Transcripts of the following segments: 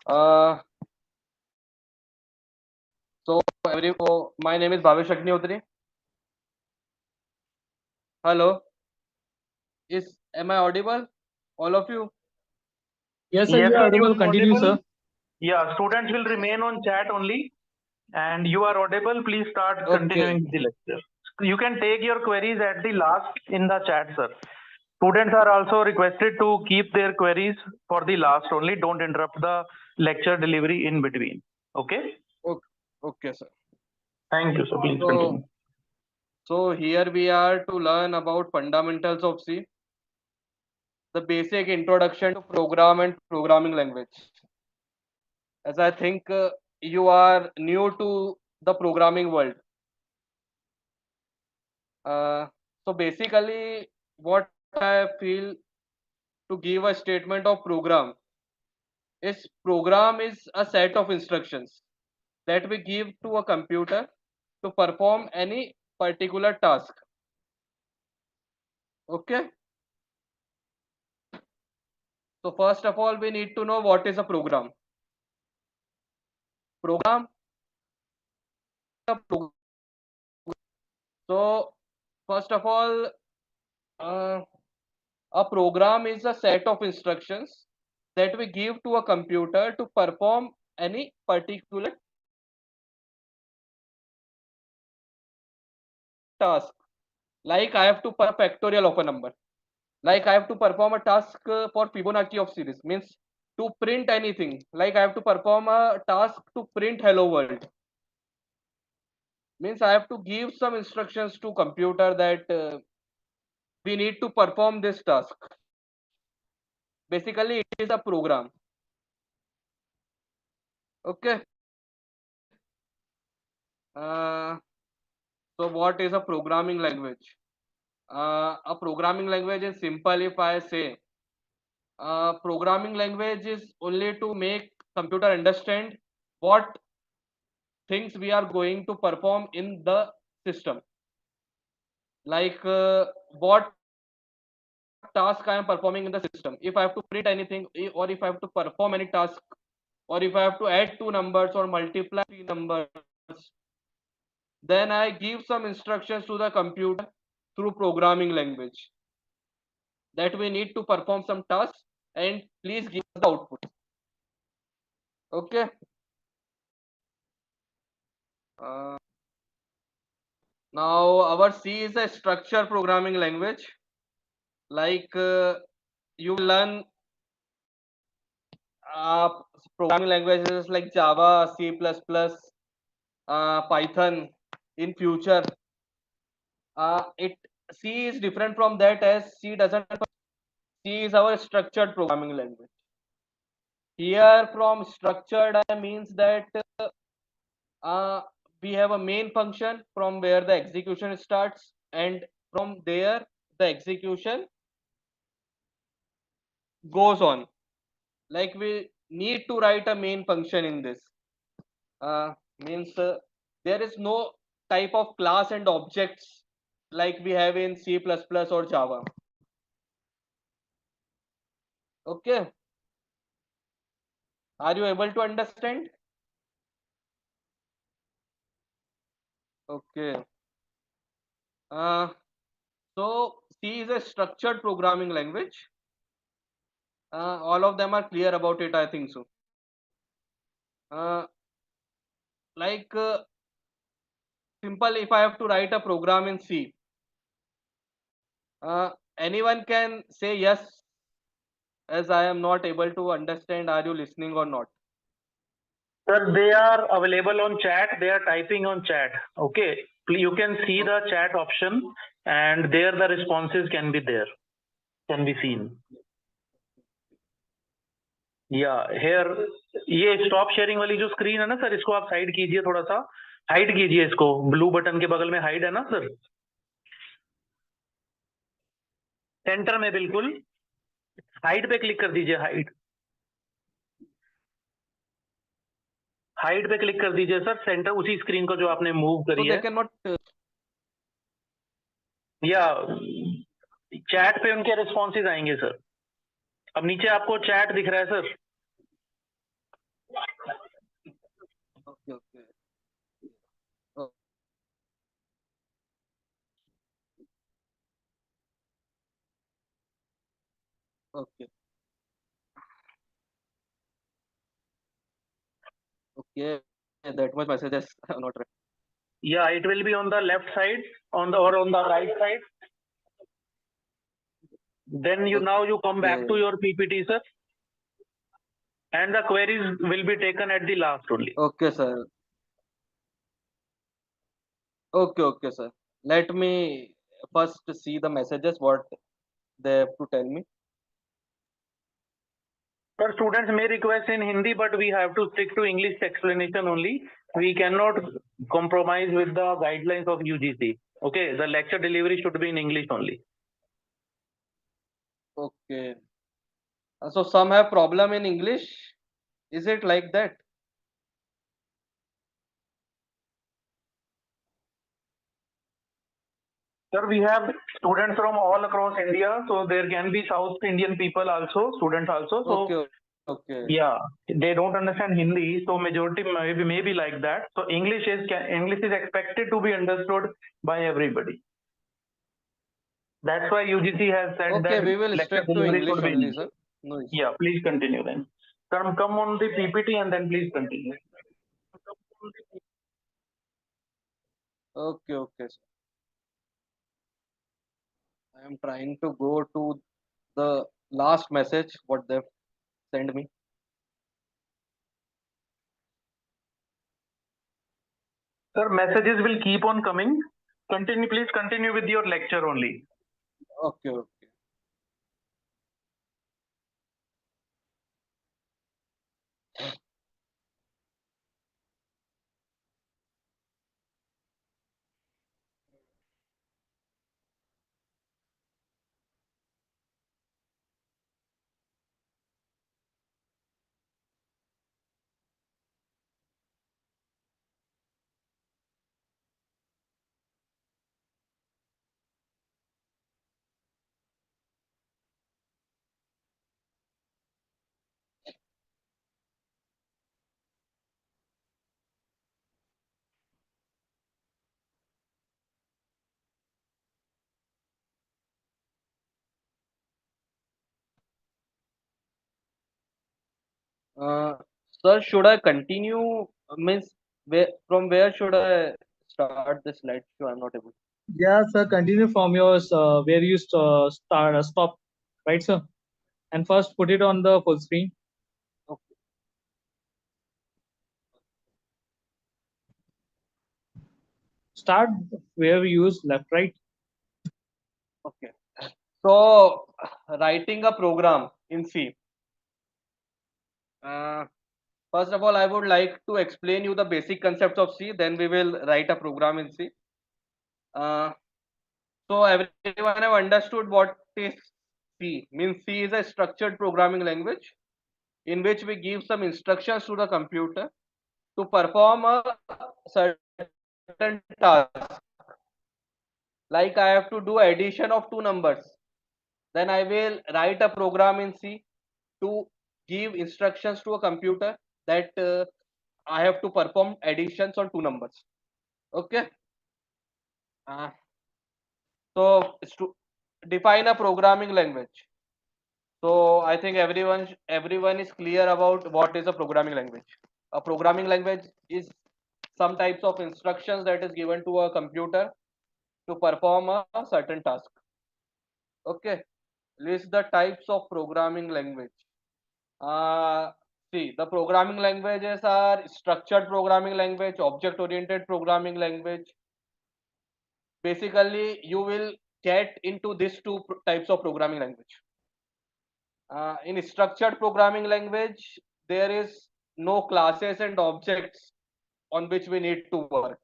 Uh, my name is Bhavesh Agnihotri. Hello, am I audible? All of you? Yes, sir, Yes, you are sir, you audible. are Continue, audible. sir. Yeah, students will remain on chat only, and you are audible. Please start continuing the lecture. You can take your queries at the last in the chat, sir. Students are also requested to keep their queries for the last only. Don't interrupt the lecture delivery in between. Okay? Okay, sir. Thank you, sir. Please continue. So here we are to learn about fundamentals of C, the basic introduction to program and programming language. As I think you are new to the programming world. So basically, what I feel to give a statement of program is a set of instructions that we give to a computer to perform any particular task. Okay. So first of all, we need to know what is a program. Program. So first of all, uh, a program is a set of instructions that we give to a computer to perform any particular task. Like I have to perform factorial of a number. Like I have to perform a task for Fibonacci of series. Means to print anything. Like I have to perform a task to print hello world. Means I have to give some instructions to computer that we need to perform this task. Basically, it is a program. Okay. So what is a programming language? A programming language is simple. If I say programming language is only to make computer understand what things we are going to perform in the system. Like what task I am performing in the system. If I have to print anything, or if I have to perform any task, or if I have to add two numbers or multiply three numbers, then I give some instructions to the computer through programming language that we need to perform some tasks and please give us the output. Okay. Now our C is a structured programming language. Like you learn uh, programming languages like Java, C++, Python in future. It C is different from that as C doesn't. C is our structured programming language. Here from structured means that uh, we have a main function from where the execution starts, and from there the execution goes on. Like we need to write a main function in this. Means there is no type of class and objects like we have in C++ or Java. Okay. Are you able to understand? Okay. So C is a structured programming language. All of them are clear about it, I think so. Like simple, if I have to write a program in C, anyone can say yes, as I am not able to understand. Are you listening or not? Sir, they are available on chat. They are typing on chat. Okay. You can see the chat option, and there the responses can be there, can be seen. या hair ये stop sharing वाली जो screen है ना sir, इसको आप side कीजिए, थोड़ा सा हाइड कीजिए इसको, ब्लू बटन के बगल में हाइड है ना सर, सेंटर में बिल्कुल हाइड पे क्लिक कर दीजिए, हाइड हाइड पे क्लिक कर दीजिए सर, सेंटर उसी स्क्रीन को जो आपने मूव करी है, या चैट पे उनके रिस्पॉन्सेज आएंगे सर। अब नीचे आपको चैट दिख रहा है sir, Okay. Okay. That much messages not right. Yeah, it will be on the left side, on the or on the right side. Then now you come back to Okay. your PPT, sir, and the queries will be taken at the last only. Okay, sir. Okay, okay, sir. Let me first see the messages, what they have to tell me. Sir, students may request in Hindi, but we have to stick to English explanation only. We cannot compromise with the guidelines of UGC. Okay, the lecture delivery should be in English only. Okay. So some have problem in English. Is it like that? Sir, we have students from all across India, so there can be South Indian people also, students also. So Okay, okay. yeah, they don't understand Hindi, so majority may be like that. So English is expected to be understood by everybody. That's why UGC has said Okay, that we will lecture stick to delivery English should be in only, sir. English. No issue. Yeah, please continue then. Come on the PPT and then please continue. Okay, okay, sir. I am trying to go to the last message what they've sent me. Sir, messages will keep on coming. Please continue with your lecture only. Okay, okay. Uh, Sir, should I continue? Means from where should I start the slideshow? I'm not able. Yeah, sir, continue from yours where you stop, right, sir? And first put it on the full screen. Okay. Start where we use left, right. Okay. So, writing a program in C. Uh, First of all, I would like to explain you the basic concepts of C. Then we will write a program in C. Uh, so everyone have understood what is C. Means C is a structured programming language in which we give some instructions to the computer to perform a certain task. Like I have to do addition of two numbers. Then I will write a program in C to give instructions to a computer that I have to perform additions on two numbers. Okay. Uh, so to define a programming language. So I think everyone is clear about what is a programming language. A programming language is some types of instructions that is given to a computer to perform a certain task. Okay. List the types of programming language. See, the programming languages are structured programming language, object-oriented programming language. Basically, you will get into these two types of programming language. In structured programming language, there is no classes and objects on which we need to work.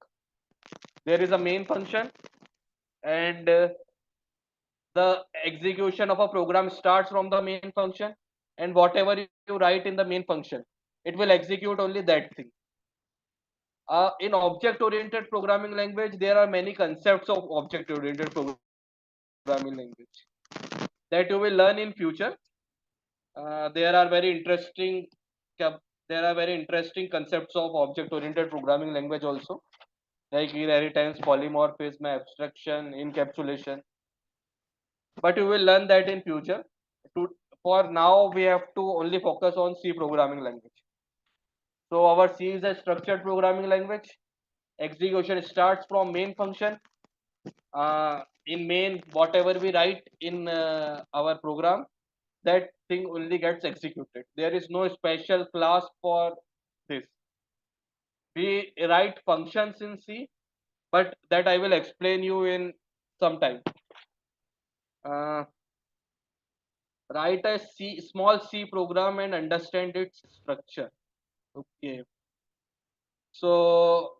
There is a main function, and the execution of a program starts from the main function, and whatever you write in the main function, it will execute only that thing. In object oriented programming language, there are many concepts of object oriented programming language that you will learn in future. There are very interesting there are very interesting concepts of object oriented programming language also, like inheritance, polymorphism, abstraction, encapsulation, but you will learn that in future. To for now we have to only focus on C programming language. So our C is a structured programming language. Execution starts from main function. In main, whatever we write in our program, that thing only gets executed. There is no special class for this. We write functions in C, but that I will explain you in some time. Uh, write a small C program and understand its structure. Okay. So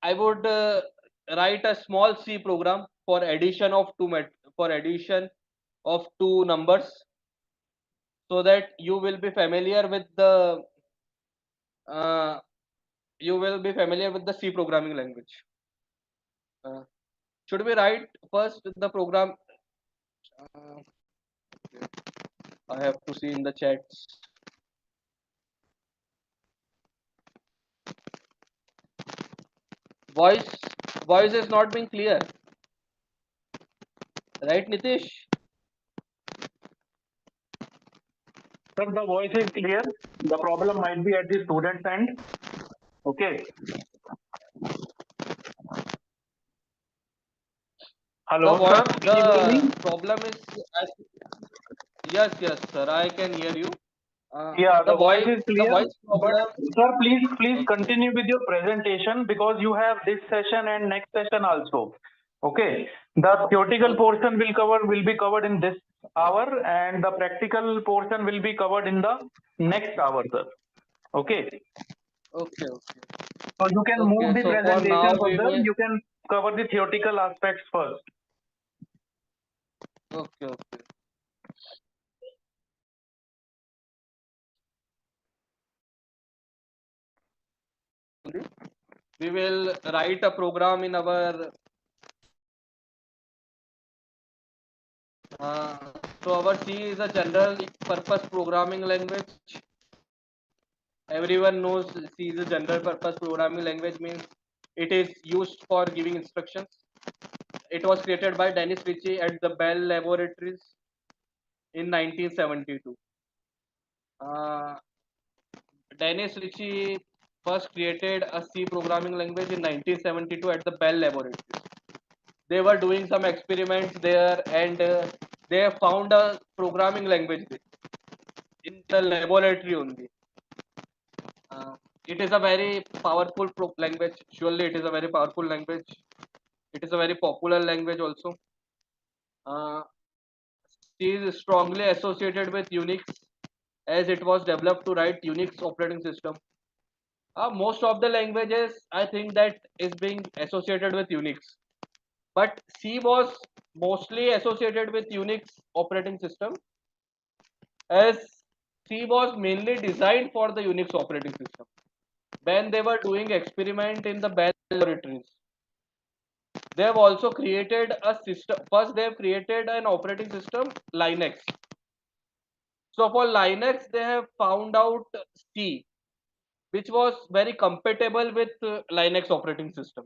I would write a small C program for addition of two numbers, so that you will be familiar with the uh, C programming language. Uh, should we write first the program? Uh, I have to see in the chats. Voice voice is not being clear, right, Nitish? Sir, the voice is clear. The problem might be at the student's end. Okay. Hello, sir. Can you hear me? The problem is, yes, sir, I can hear you. Yeah, the voice is The clear. voice But problem. sir, please Okay. continue with your presentation, because you have this session and next session also. Okay. The theoretical portion will be covered in this hour, and the practical portion will be covered in the next hour, sir. Okay. Okay. So you can move Okay. the So for now presentation we further. will. You can cover the theoretical aspects first. Okay. We will write a program in our. So our C is a general purpose programming language. Everyone knows C is a general purpose programming language, means it is used for giving instructions. It was created by Dennis Ritchie at the Bell Laboratories in 1972. Uh, Dennis Ritchie first created a C programming language in 1972 at the Bell Laboratories. They were doing some experiments there, and they found a programming language in the laboratory only. It is a very powerful language. Surely, it is a very powerful language. It is a very popular language also. Uh, C is strongly associated with Unix, as it was developed to write Unix operating system. Most of the languages, I think, that is being associated with Unix, but C was mostly associated with Unix operating system, as C was mainly designed for the Unix operating system. When they were doing experiment in the Bell laboratories, they have also created a system. First, they have created an operating system, Linux. So for Linux, they have found out C, which was very compatible with Linux operating system.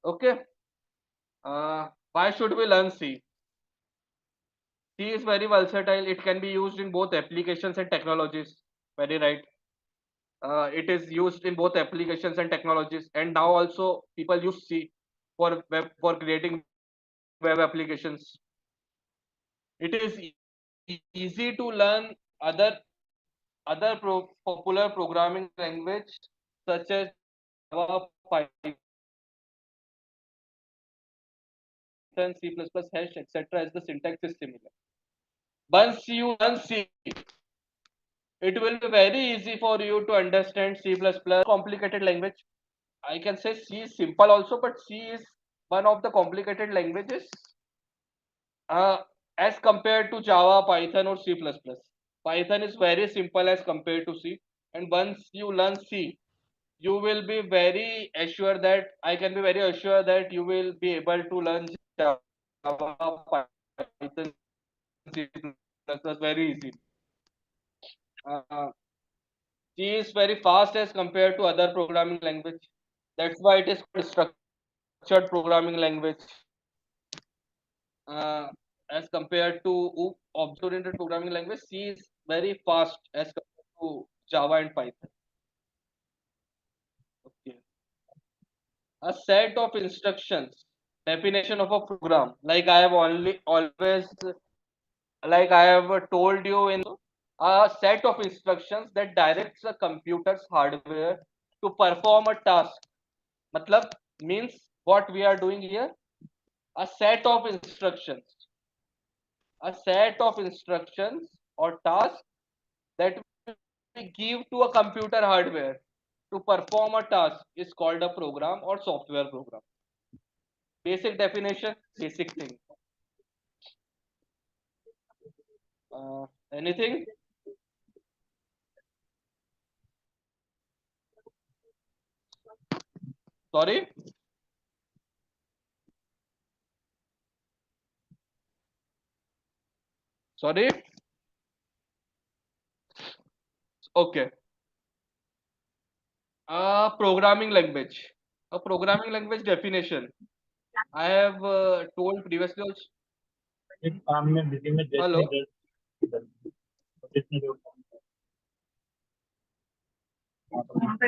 Okay. Why should we learn C? C is very versatile. It can be used in both applications and technologies. Very right. It is used in both applications and technologies, and now also people use C for creating web applications. It is easy to learn popular programming language such as Java, Python, C++, Hash, etc. as the syntax is similar. Once you learn C, it will be very easy for you to understand C++. Complicated language. I can say C is simple also, but C is one of the complicated languages uh, as compared to Java, Python, or C++. Python is very simple as compared to C, and once you learn C, you will be very assured that I can be very assured that you will be able to learn Java, Python, C++ very easy. Uh, C is very fast as compared to other programming language. That's why it is called structured programming language. Uh, as compared to object-oriented programming language. C is very fast as compared to Java and Python. Okay. A set of instructions, definition of a program. Like I have only always, like I have told you in a set of instructions that directs the computer's hardware to perform a task. Matlab means what we are doing here. A set of instructions, a set of instructions or tasks that we give to a computer hardware to perform a task is called a program or software program. Basic definition, basic thing. Anything? Sorry? Sorry? Okay. Programming language. A programming language definition. I have told previously also. Hello.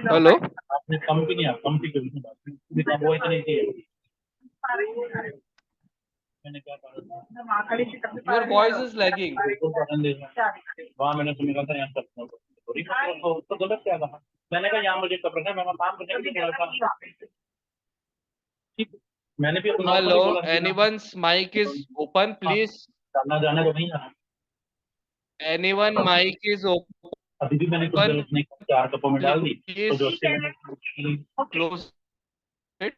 Hello. Your voice is lagging. Hello. Anyone's mic is open, please. Anyone mic is open. Please close it.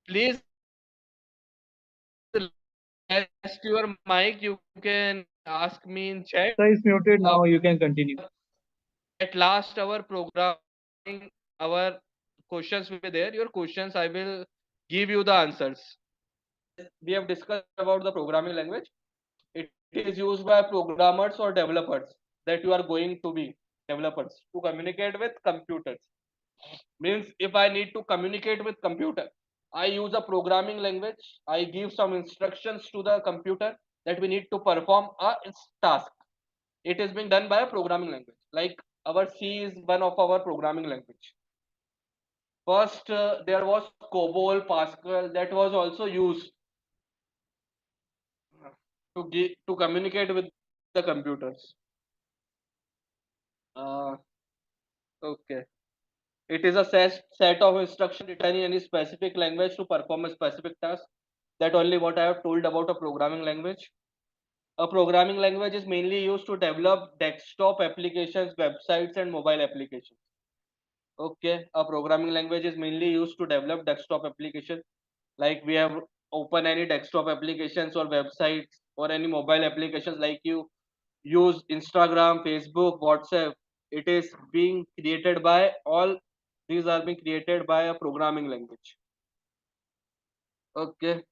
Please rest your mic. You can ask me in chat. Sir is muted now. You can continue. At last, our programming, our questions will be there. Your questions, I will give you the answers. We have discussed about the programming language. It is used by programmers or developers that you are going to be developers to communicate with computers. Means if I need to communicate with computer, I use a programming language. I give some instructions to the computer that we need to perform a task. It is being done by a programming language. Like our C is one of our programming language. First, there was COBOL, Pascal that was also used to communicate with the computers. Okay. It is a set of instructions written in any specific language to perform a specific task. That only what I have told about a programming language. A programming language is mainly used to develop desktop applications, websites, and mobile applications. Okay, a programming language is mainly used to develop desktop applications. Like we have open any desktop applications or websites or any mobile applications like you use Instagram, Facebook, WhatsApp. It is being created by all these are being created by a programming language. Okay,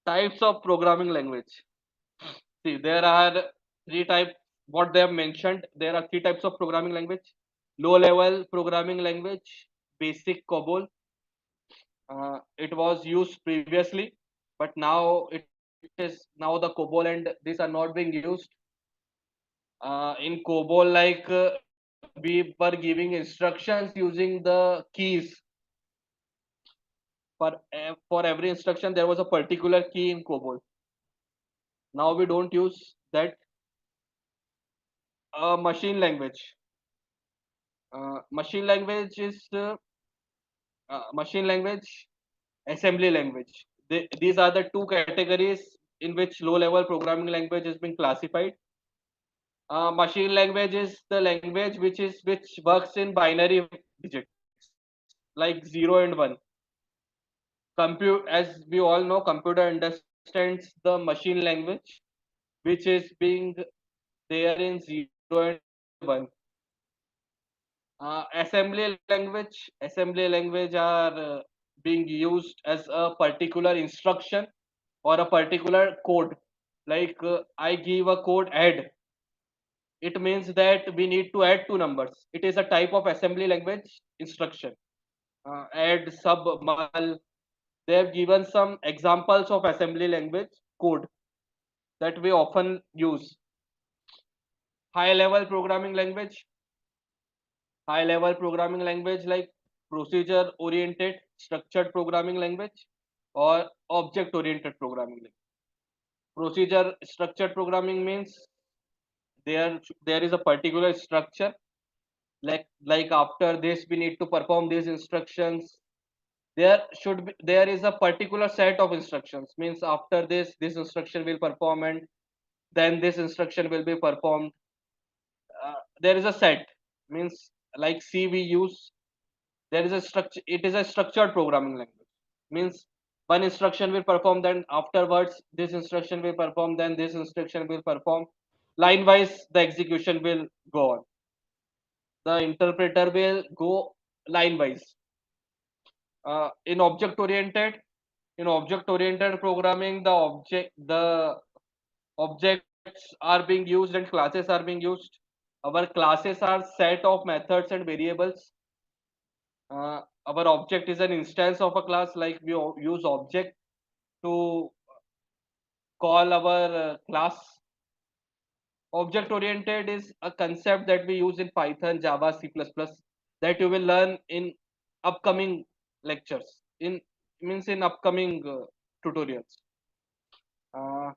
types of programming language. See, there are three types. What they have mentioned, there are three types of programming language: low-level programming language, basic COBOL. It was used previously, but now it is now the COBOL and these are not being used. In COBOL, like we were giving instructions using the keys. For every instruction, there was a particular key in COBOL. Now we don't use that. Machine language. Machine language is machine language, assembly language. These are the two categories in which low-level programming language has been classified. Machine language is the language which works in binary digits like 0 and 1. Compute, as we all know, computer understands the machine language which is being there in 0 and 1. Assembly language are being used as a particular instruction or a particular code. Like I give a code add, it means that we need to add two numbers. It is a type of assembly language instruction. Add, sub, mul. they have given some examples of assembly language code that we often use. High level programming language. High level programming language like procedure oriented structured programming language or object oriented programming language. Procedure structured programming means there is a particular structure, like after this we need to perform these instructions. There is a particular set of instructions, means after this instruction will perform, and then this instruction will be performed. There is a set, means like C we use. There is a structure, it is a structured programming language, means one instruction will perform, then afterwards this instruction will perform, then this instruction will perform. Line wise the execution will go on, the interpreter will go line wise. In object oriented programming, the objects are being used and classes are being used. Our classes are set of methods and variables. Our object is an instance of a class, like we use object to call our class. Object oriented is a concept that we use in Python, Java, C++, that you will learn in upcoming lectures, in upcoming tutorials. Uh,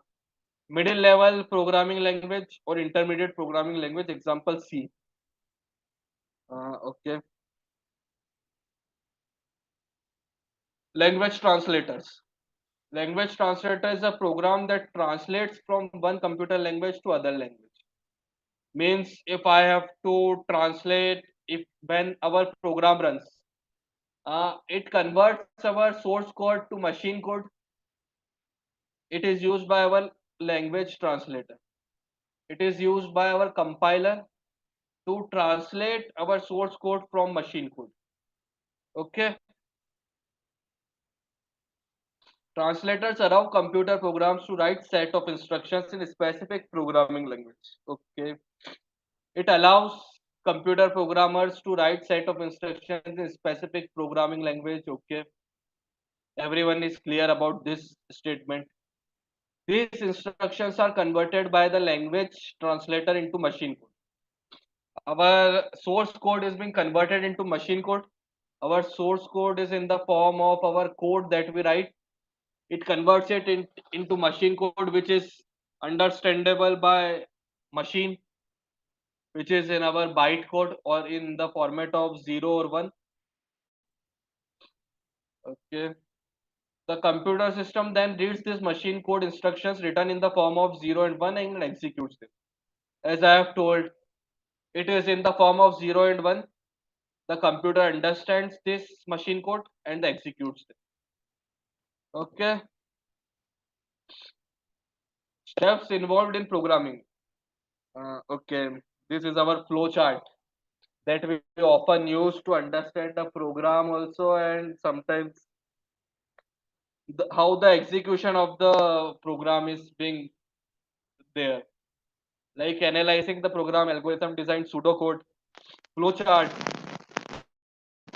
Middle level programming language or intermediate programming language, example C. Okay. Language translators. Language translator is a program that translates from one computer language to other language. Means if I have to translate, if when our program runs, it converts our source code to machine code. It is used by our language translator. It is used by our compiler to translate our source code from machine code. Okay. Translators allow computer programs to write set of instructions in a specific programming language. Okay. It allows computer programmers to write set of instructions in specific programming language. Okay. Everyone is clear about this statement. These instructions are converted by the language translator into machine code. Our source code is being converted into machine code. Our source code is in the form of our code that we write. It converts it into machine code, which is understandable by machine, which is in our byte code or in the format of 0 or 1. Okay. The computer system then reads this machine code instructions written in the form of 0 and 1 and executes them. As I have told, it is in the form of 0 and 1. The computer understands this machine code and executes them. Okay. Steps involved in programming. Okay. This is our flow chart that we often use to understand the program also, and sometimes how the execution of the program is being there, like analyzing the program, algorithm design, pseudocode, flowchart,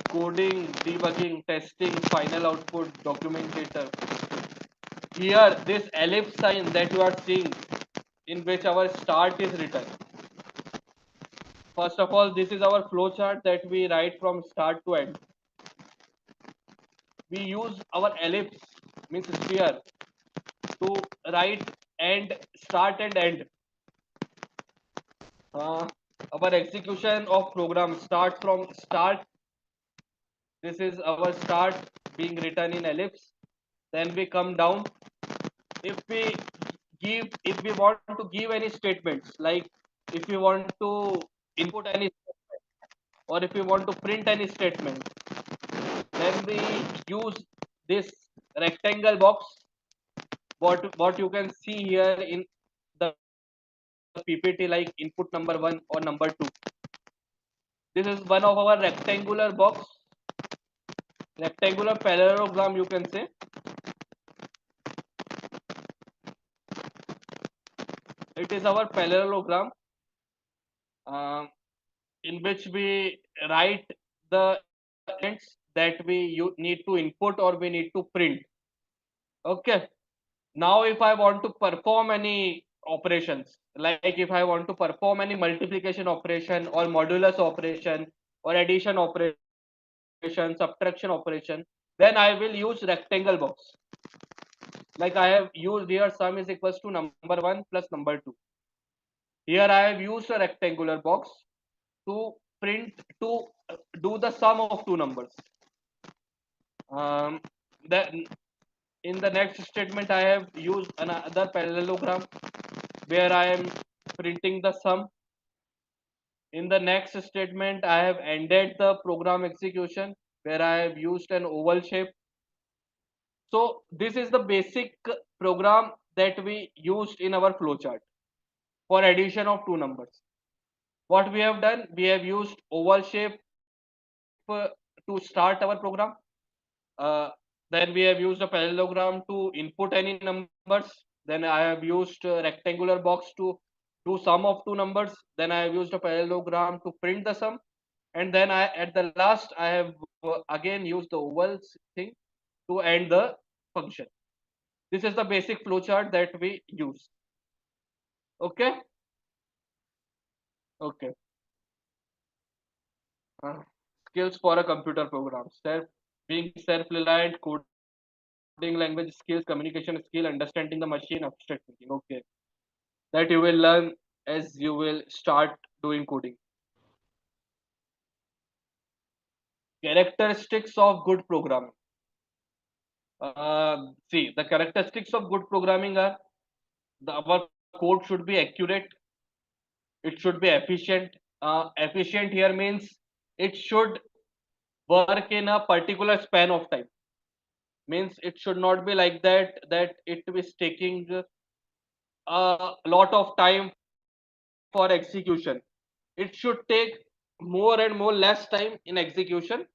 coding, debugging, testing, final output, documentator. Here this ellipse sign that you are seeing, in which our start is written. First of all, this is our flowchart that we write from start to end. We use our ellipse, means sphere, to write and start and end. Our execution of program starts from start. This is our start being written in ellipse. Then we come down. If we want to give any statements, like if we want to input any statement, or if we want to print any statement, then we use this rectangle box. What you can see here in the PPT, like input number 1 or number 2. This is one of our rectangular box, rectangular parallelogram, you can say. It is our parallelogram, in which we write the elements that we need to input or we need to print. Okay. Now, if I want to perform any operations, like if I want to perform any multiplication operation or modulus operation or addition operation, subtraction operation, then I will use rectangle box. Like I have used here sum is equals to number 1 plus number 2. Here I have used a rectangular box to print to do the sum of two numbers. Um, then in the next statement I have used another parallelogram where I am printing the sum. In the next statement I have ended the program execution where I have used an oval shape. So this is the basic program that we used in our flowchart for addition of two numbers. What we have done, we have used oval shape to start our program. Uh, then we have used a parallelogram to input any numbers. Then I have used a rectangular box to do sum of two numbers. Then I have used a parallelogram to print the sum. And then I, at the last, I have again used the oval thing to end the function. This is the basic flowchart that we use. Okay. Okay. Uh, Skills for a computer program. Being self-reliant, coding language skills, communication skill, understanding the machine, abstract thinking. Okay. That you will learn as you will start doing coding. Characteristics of good programming. See, the characteristics of good programming are our code should be accurate, it should be efficient. Efficient here means it should work in a particular span of time. Means it should not be like that it is taking a lot of time for execution. It should take more and more less time in execution.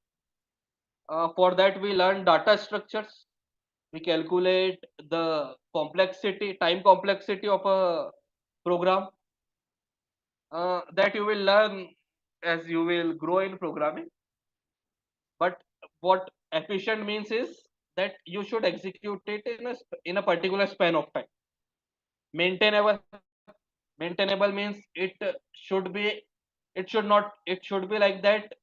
For that we learn data structures. We calculate the complexity, time complexity of a program. That you will learn as you will grow in programming. But what efficient means is that you should execute it in a particular span of time. Maintainable. Maintainable means should be it should not it should be like that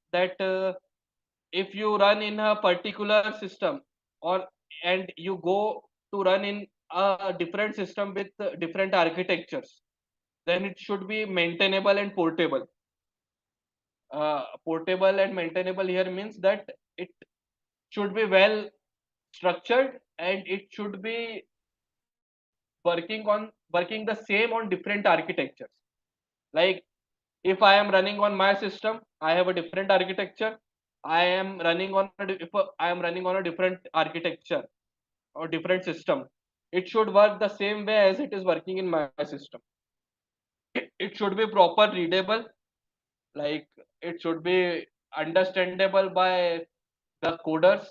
if you run in a particular system or and you go to run in a different system with different architectures, then it should be maintainable and portable. Portable and maintainable here means that it should be well structured and it should be working the same on different architectures. Like if I am running on my system, I have a different architecture. I am running on if I am running on a different architecture or different system, it should work the same way as it is working in my system. It should be proper readable, like it should be understandable by the coders.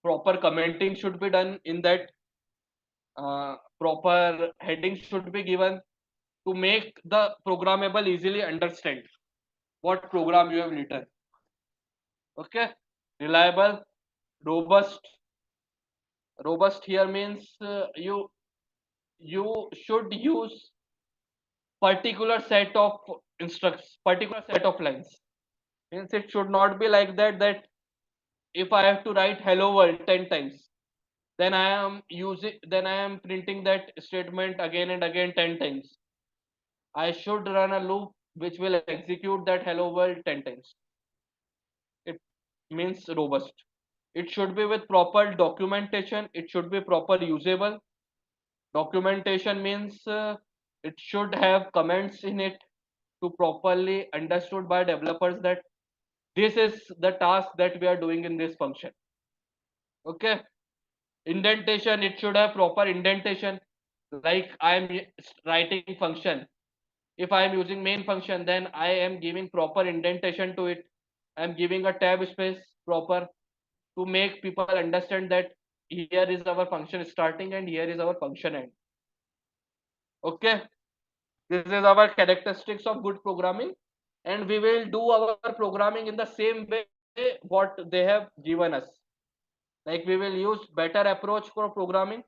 Proper commenting should be done in that. Proper heading should be given to make the programmable easily understand what program you have written. Okay. Reliable, robust. Robust here means you should use particular set of instructions, particular set of lines. Means it should not be like that if I have to write hello world 10 times, then I am printing that statement again and again 10 times. I should run a loop which will execute that hello world 10 times. It means robust. It should be with proper documentation. It should be proper usable. Documentation means it should have comments in it to properly understood by developers that this is the task that we are doing in this function. Okay. Indentation, it should have proper indentation. Like I am writing function. If I am using main function, then I am giving proper indentation to it. I am giving a tab space proper to make people understand that here is our function starting and here is our function end. Okay. This is our characteristics of good programming, and we will do our programming in the same way what they have given us. Like we will use better approach for programming,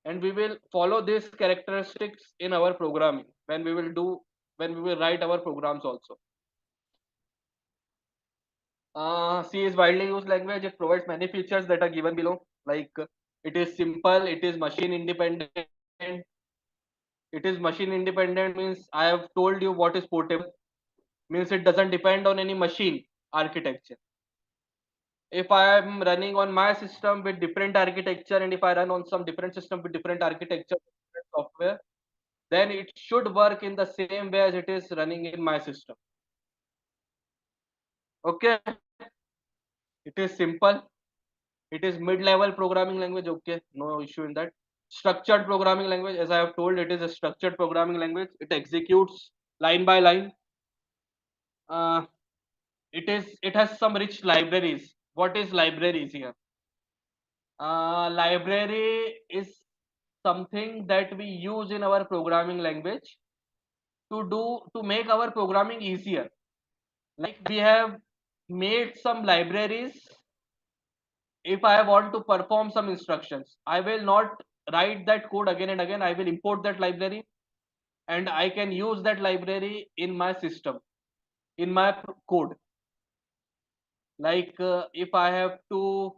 and we will follow these characteristics in our programming when we will write our programs also. C is widely used language. It provides many features that are given below. Like it is simple, it is machine independent. It is machine independent means I have told you what is portable. Means it doesn't depend on any machine architecture. If I am running on my system with different architecture, and if I run on some different system with different architecture, different software, then it should work in the same way as it is running in my system. Okay, it is simple. It is mid-level programming language. Okay, no issue in that. Structured programming language, as I have told, it is a structured programming language. It executes line by line. Uh, it has some rich libraries. What is libraries here? Library is something that we use in our programming language to make our programming easier. Like we have made some libraries. If I want to perform some instructions, I will not write that code again and again. I will import that library, and I can use that library in my system, in my code. Like if I have to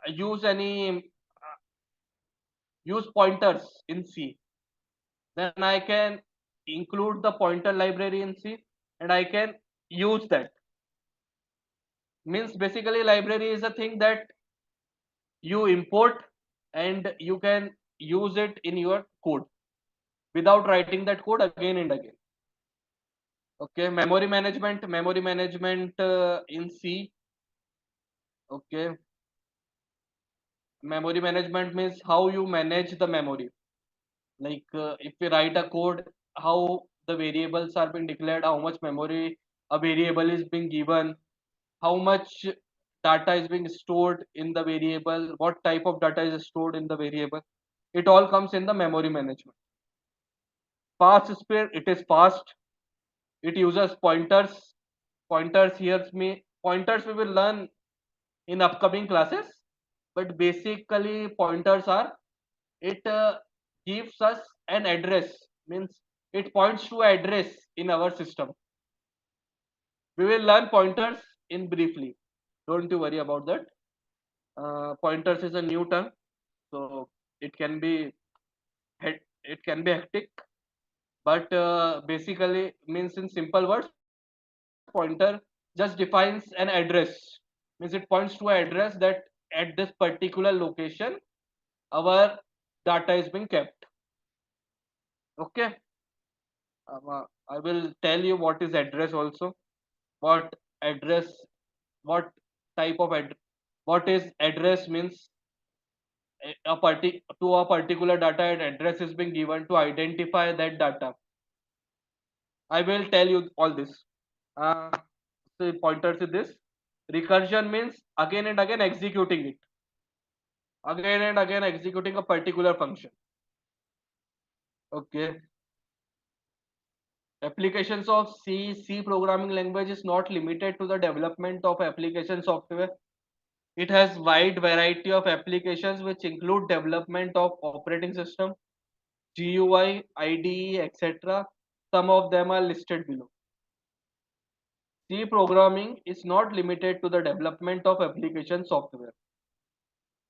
use any use pointers in C, then I can include the pointer library in C, and I can use that. Means basically library is a thing that you import and you can use it in your code without writing that code again and again. Okay, memory management in C. Okay, memory management means how you manage the memory. Like if we write a code, how the variables are being declared, how much memory a variable is being given, how much data is being stored in the variable, what type of data is stored in the variable. It all comes in the memory management. Fast speed, it is fast. It uses pointers. Pointers here me pointers we will learn in upcoming classes, but basically pointers are it gives us an address, means it points to address in our system. We will learn pointers in briefly, don't you worry about that. Pointers is a new term, so it can be it can be hectic, but basically means in simple words, pointer just defines an address. Means it points to an address that at this particular location our data is being kept. Okay, I will tell you what is address also. What address, what type of what is address means to a particular data, an address is being given to identify that data. I will tell you all this. Uh, so pointers is this. Recursion means again and again executing it. Again and again executing a particular function. Okay. Applications of C programming language is not limited to the development of application software. It has wide variety of applications which include development of operating system, GUI, IDE, etc. Some of them are listed below. C programming is not limited to the development of application software.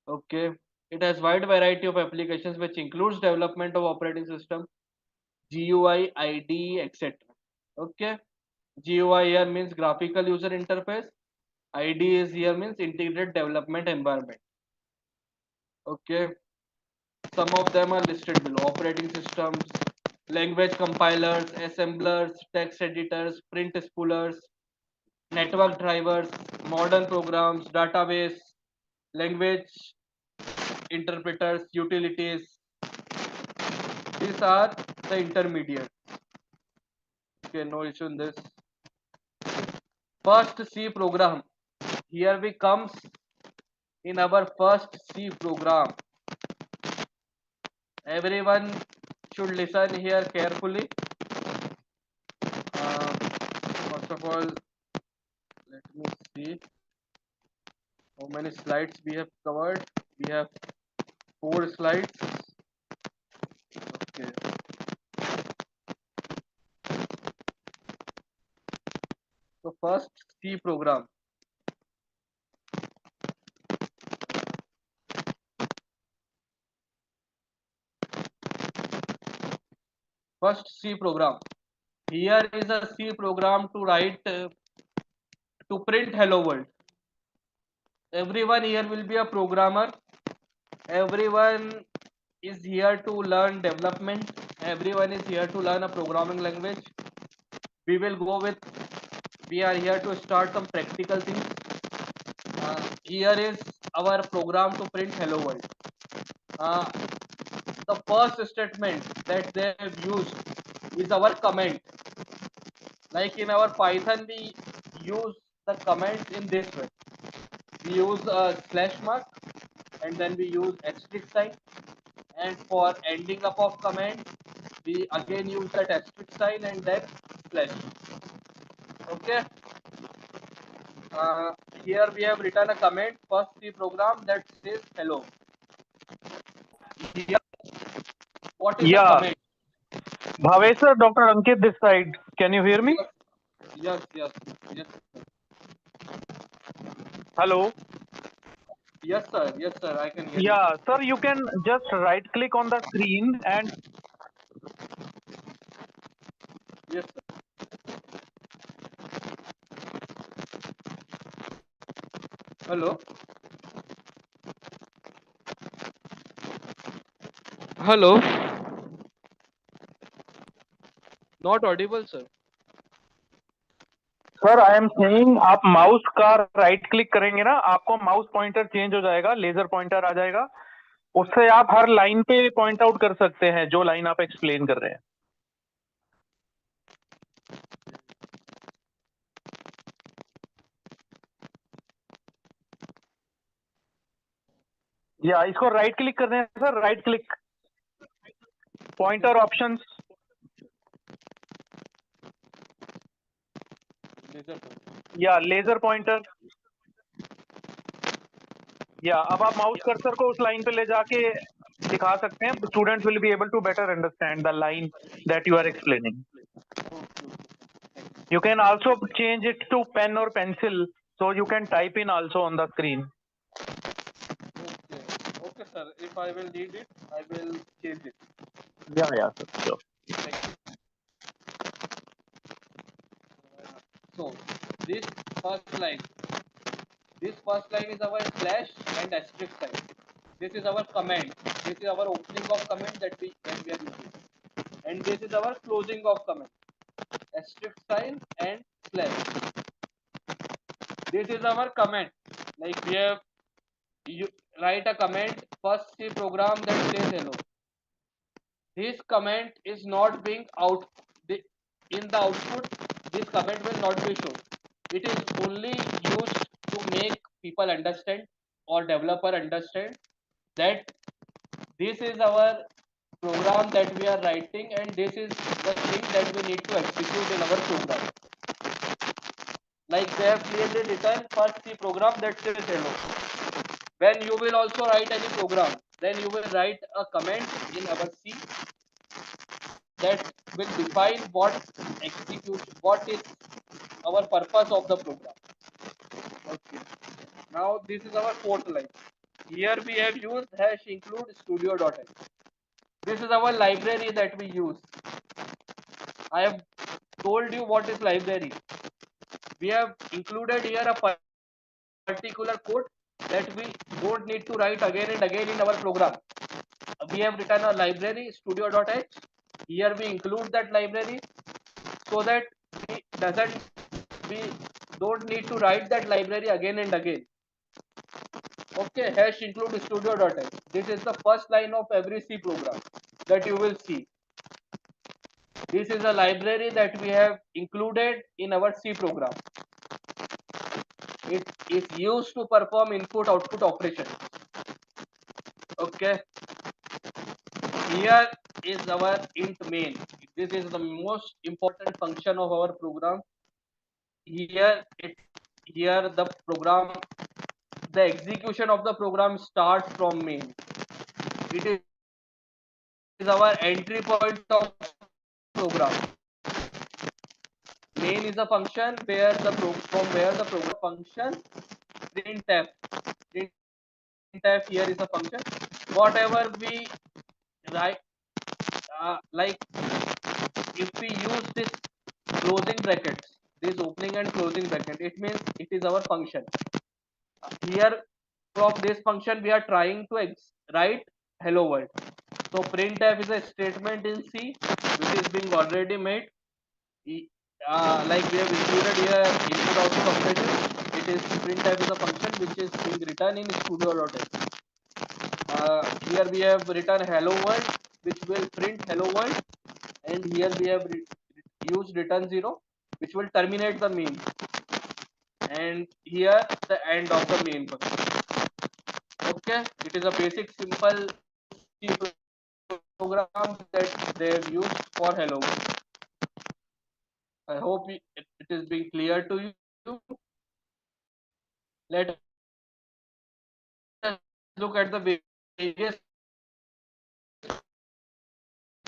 Okay. It has wide variety of applications which includes development of operating system, GUI, IDE, etc. Okay. GUI here means graphical user interface. IDE is here means integrated development environment. Okay. Some of them are listed below. Operating systems, language compilers, assemblers, text editors, print spoolers, network drivers, modern programs, database, language interpreters, utilities. These are the intermediate. Okay, no issue in this. First C program. Here we comes in our first C program. Everyone should listen here carefully. First of all, let me see. How many slides we have covered? We have 4 slides. Okay. So first C program. First C program. Here is a C program to write to print hello world. Everyone here will be a programmer. Everyone is here to learn development. Everyone is here to learn a programming language. We will go with, we are here to start some practical things. Here is our program to print hello world. The first statement that they have used is our comment. Like in our Python, we use the comments in this way. We use a slash mark and then we use asterisk sign, and for ending up of comment we again use that asterisk sign and then slash. Okay. Here we have written a comment, first C program that says hello. Here, what is a Yeah. comment? Bhavesh sir, Dr. Ankit this side. Can you hear me? Yes, yes, yes. Hello. Yes, sir. Yes, sir. I can hear you. Yeah, sir, you can just right click on the screen and Yes, sir. Hello. Hello. Not audible, sir. Sir I am saying आप mouse का right click करेंगे ना, आपको mouse pointer change हो जाएगा, laser pointer आ जाएगा, उससे आप हर लाइन पे पॉइंट आउट कर सकते हैं जो लाइन आप एक्सप्लेन कर रहे हैं. या इसको राइट क्लिक करना है sir, right click pointer options. या लेजर पॉइंटर. या अब आप माउस कर्सर को उस लाइन पे ले जाके दिखा सकते हैं. Students will be able to better understand the line that you are explaining. You can also change it to pen or pencil, so you can type in also on the screen. Okay. Okay, sir. If I will need it, I will change it. Yeah, sir, sure. Thank you. So this first line, is our slash and asterisk sign. This is our comment. This is our opening of comment that we are using, and this is our closing of comment. Asterisk sign and slash. This is our comment. Like we have, you write a comment, first C program that says hello. This comment is not being out in the output. This comment will not be shown. It is only used to make people understand or developer understand that this is our program that we are writing and this is the thing that we need to execute in our program. Like they have clearly written first C program that says hello. When you will also write any program, then you will write a comment in our C that will define what is our purpose of the program. Okay. Now this is our fourth line. Here we have used hash include studio.h. This is our library that we use. I have told you what is library. We have included here a particular code that we don't need to write again and again in our program. We have written a library studio.h. Here we include that library so that we don't need to write that library again and again. Okay, hash include studio.h. This is the first line of every C program that you will see. This is a library that we have included in our C program. It is used to perform input-output operations. Okay. Here is our int main. This is the most important function of our program. Here the program the execution of the program starts from main. It is our entry point of program. Main is a function where from where the program function printf. Printf here is a function. Whatever we write, like if we use this closing brackets, this opening and closing bracket, it means it is our function. Here from this function we are trying to write hello world. So printf is a statement in C which is being already made. Like we have included here input output operation. It is printf is a function which is being written in studio.h. Here we have written hello world which will print hello world, and here we have used return 0 which will terminate the main, and here the end of the main function. Okay, it is a basic simple C program that they have used for hello world. I hope it is being clear to you. Let us look at the various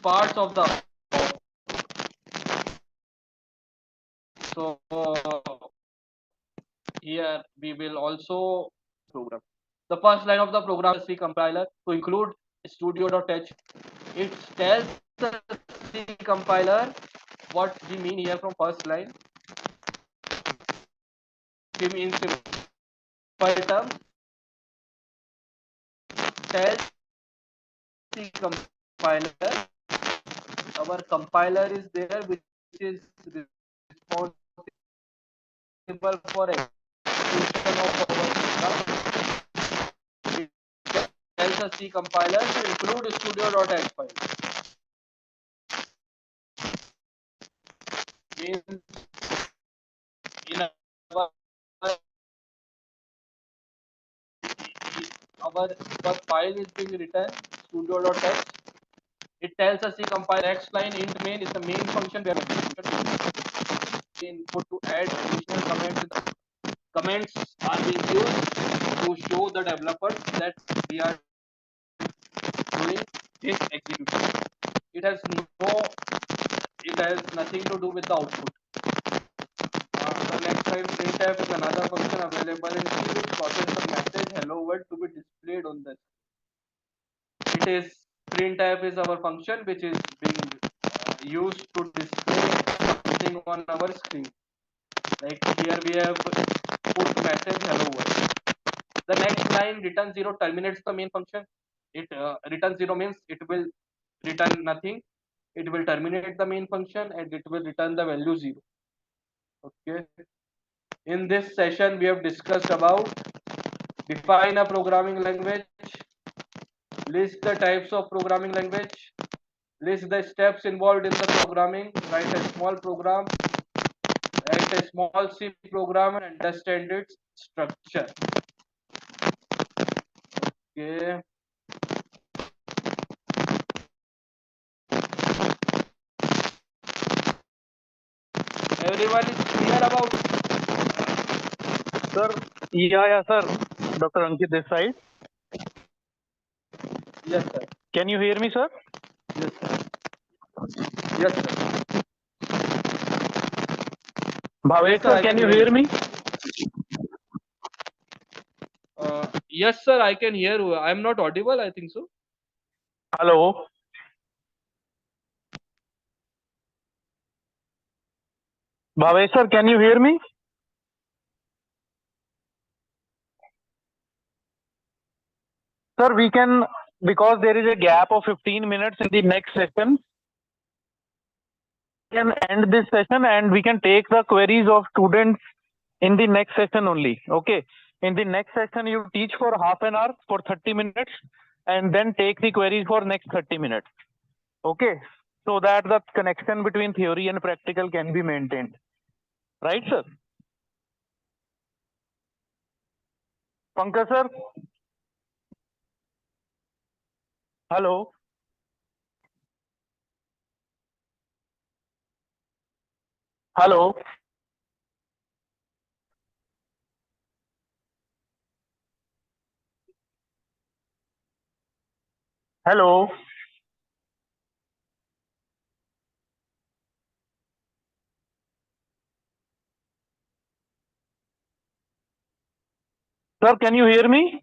parts of the. So here we will also program. The first line of the program is C compiler to include studio.h. It tells the C compiler what we mean here from first line. We mean simple terms. Tells C compiler. Our compiler is there which is responsible for execution of our program. It tells the C compiler to include studio.h file. Means in our file is being written studio.h. It tells us C compiler next line int main is the main function where input to add additional comments. Comments are being used to show the developers that we are doing this execution. It has nothing to do with the output. The next line printf is another function available in C which processes the message hello world to be displayed on this. It is printf is our function which is being used to display something on our screen. Like here we have put message hello world. The next line return 0 terminates the main function. It return 0 means it will return nothing. It will terminate the main function and it will return the value 0. Okay. In this session we have discussed about define a programming language, list the types of programming language, list the steps involved in the programming, write a small program, write a small C program and understand its structure. Okay. Everyone is clear about it? Sir, yeah, sir. Dr. Ankit this side. Yes, sir. Can you hear me, sir? Yes, sir. Yes, sir. Bhavesh, Yes, sir, sir, I can can you hear hear you. me? Yes, sir, I can hear you. I'm not audible, I think so. Hello. Bhavesh, sir, can you hear me? Sir, we can, because there is a gap of 15 minutes in the next session, we can end this session and we can take the queries of students in the next session only. Okay. In the next session, you teach for half an hour for 30 minutes and then take the queries for next 30 minutes. Okay. So that the connection between theory and practical can be maintained. Right, sir? Pankaj, sir? Hello. Hello. Hello. Sir, can you hear me?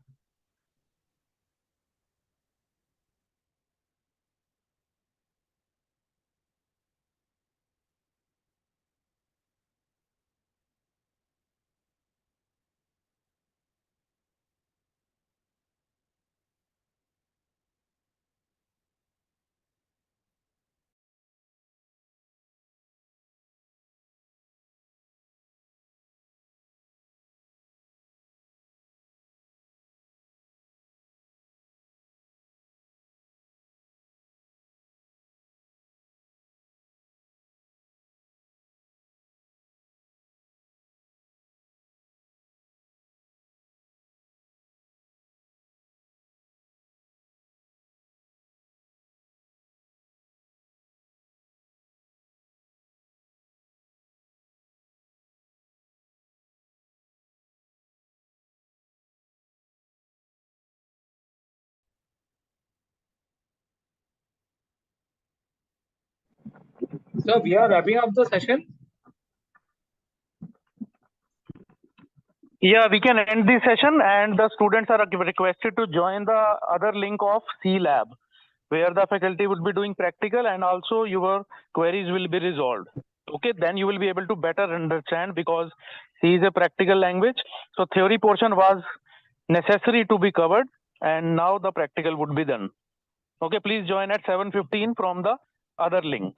So we are wrapping up the session. Yeah, we can end this session, and the students are requested to join the other link of C Lab, where the faculty will be doing practical and also your queries will be resolved. Okay, then you will be able to better understand, because C is a practical language. So theory portion was necessary to be covered, and now the practical would be done. Okay, please join at 7:15 from the other link.